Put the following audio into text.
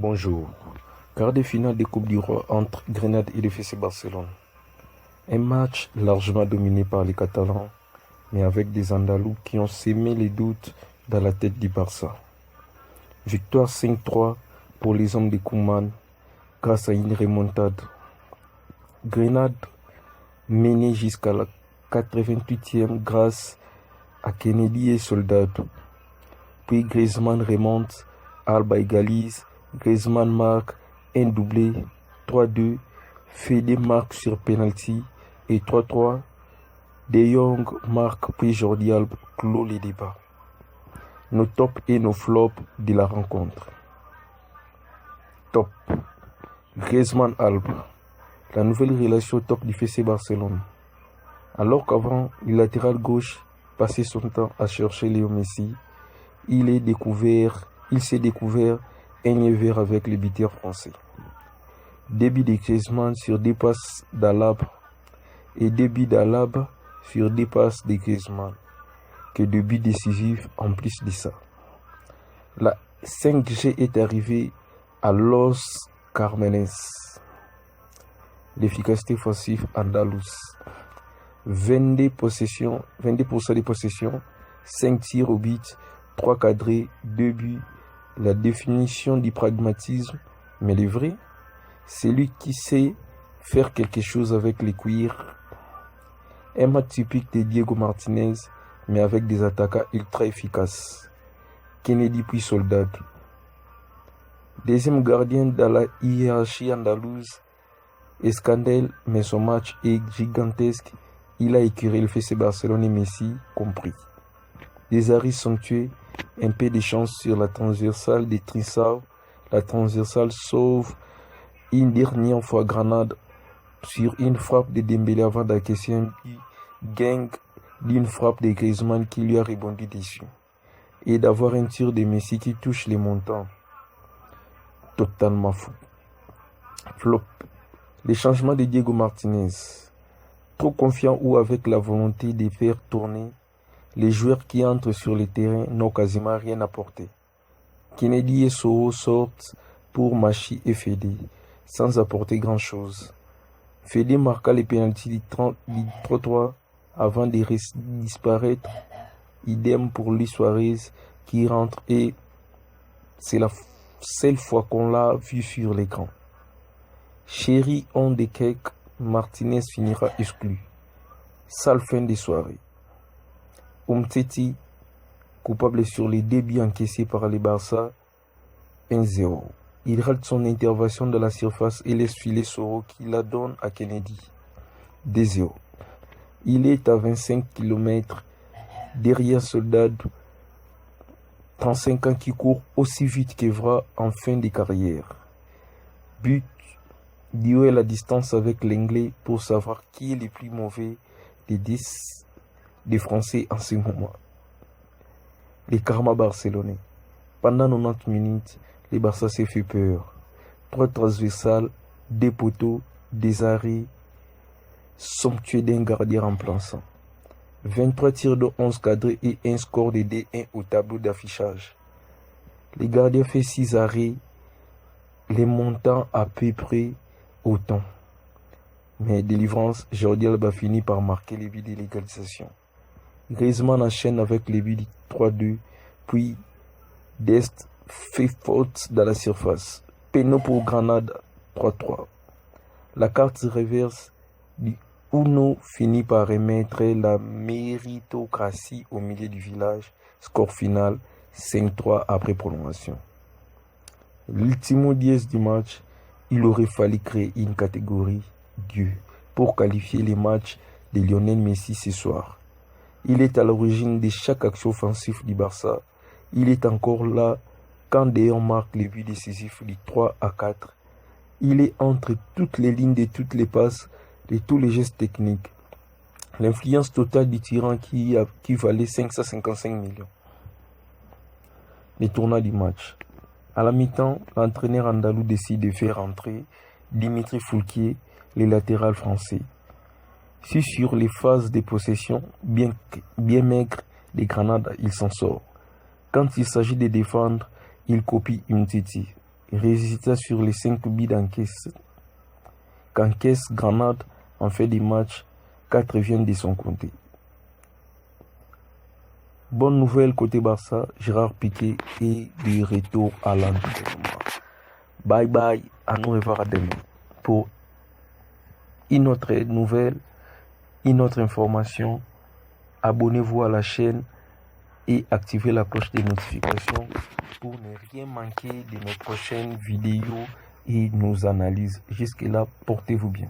Bonjour. Quart de finale de Coupe du Roi entre Grenade et le FC Barcelone. Un match largement dominé par les Catalans, mais avec des Andalous qui ont sémé les doutes dans la tête du Barça. Victoire 5-3 pour les hommes de Koeman grâce à une remontade. Grenade menée jusqu'à la 88e grâce à Kennedy et Soldado. Puis Griezmann remonte, Alba égalise, Griezmann marque un doublé, 3-2, Fede marque sur penalty et 3-3, De Jong marque puis Jordi Alba clôt les débats. Nos tops et nos flops de la rencontre. Top. Griezmann Alba. La nouvelle relation top du FC Barcelone. Alors qu'avant, le latéral gauche passait son temps à chercher Léo Messi, il s'est découvert un vert avec le buteur français. Début de Griezmann sur des passes d'Alaba et début d'Alaba sur des passes de Griezmann. Que de buts décisifs en plus de ça. La 5G est arrivée à Los Carmenes. L'efficacité offensive andalouse. 22% de possession, 5 tirs au but, 3 cadrés, 2 buts. La définition du pragmatisme, mais le vrai, c'est lui qui sait faire quelque chose avec les cuirs. Un match typique de Diego Martinez, mais avec des attaquants ultra efficaces. Kennedy puis Soldado. Deuxième gardien dans la hiérarchie andalouse, Escandel, mais son match est gigantesque. Il a écœuré le FC Barcelone et Messi compris. Des arrêts somptueux, un peu de chance sur la transversale de Trincao. La transversale sauve une dernière fois Grenade sur une frappe de Dembélé avant d'encaisser un gang d'une frappe de Griezmann qui lui a rebondi dessus. Et d'avoir un tir de Messi qui touche les montants. Totalement fou. Flop. Les changements de Diego Martinez. Trop confiant ou avec la volonté de faire tourner, les joueurs qui entrent sur le terrain n'ont quasiment rien apporté. Kennedy et Soro sortent pour Machi et Fede, sans apporter grand-chose. Fede marqua les pénaltys du 3-3 avant de disparaître. Idem pour Luis Suarez qui rentre et c'est la seule fois qu'on l'a vu sur l'écran. Chéri on des cakes, Martinez finira exclu. Sale fin de soirée. Umtiti, coupable sur les débuts encaissés par les Barça, 1-0. Il rate son intervention de la surface et laisse filer Soro qui la donne à Kennedy. 2-0. Il est à 25 km derrière Soldado, 35 ans qui court aussi vite qu'Evra en fin de carrière. But, duel à distance avec l'Anglais pour savoir qui est le plus mauvais des 10 des Français en ce moment. Les karma barcelonais. Pendant 90 minutes, les Barça s'est fait peur. 3 transversales, 2 poteaux, des arrêts, somptueux d'un gardien remplaçant. 23 tirs de 11 cadrés et un score de D1 au tableau d'affichage. Les gardiens fait 6 arrêts, les montants à peu près autant. Mais délivrance, Jordi Alba finit par marquer les buts de l'égalisation. Griezmann enchaîne avec les buts du 3-2, puis Dest fait faute dans la surface. Péno pour Grenade, 3-3. La carte reverse du Uno finit par remettre la méritocratie au milieu du village. Score final 5-3 après prolongation. L'ultimo 10 du match, il aurait fallu créer une catégorie Dieu pour qualifier les matchs de Lionel Messi ce soir. Il est à l'origine de chaque action offensive du Barça. Il est encore là quand De Jong marque les buts décisifs du 3-4. Il est entre toutes les lignes de toutes les passes, de tous les gestes techniques. L'influence totale du tyran qui valait 555 millions. Les tournants du match. À la mi-temps, l'entraîneur andalou décide de faire entrer Dimitri Foulquier, le latéral français. Si sur les phases de possession, bien maigres, les Grenades, il s'en sort. Quand il s'agit de défendre, il copie Umtiti. résultats sur les 5 buts qu'encaisse Grenade en fin de match. 4 viennent de son côté. Bonne nouvelle côté Barça, Gérard Piqué est de retour à l'entraînement. Bye bye, à nous revoir à demain pour une autre nouvelle, une autre information. Abonnez-vous à la chaîne et activez la cloche de notification pour ne rien manquer de nos prochaines vidéos et nos analyses. Jusque-là, portez-vous bien.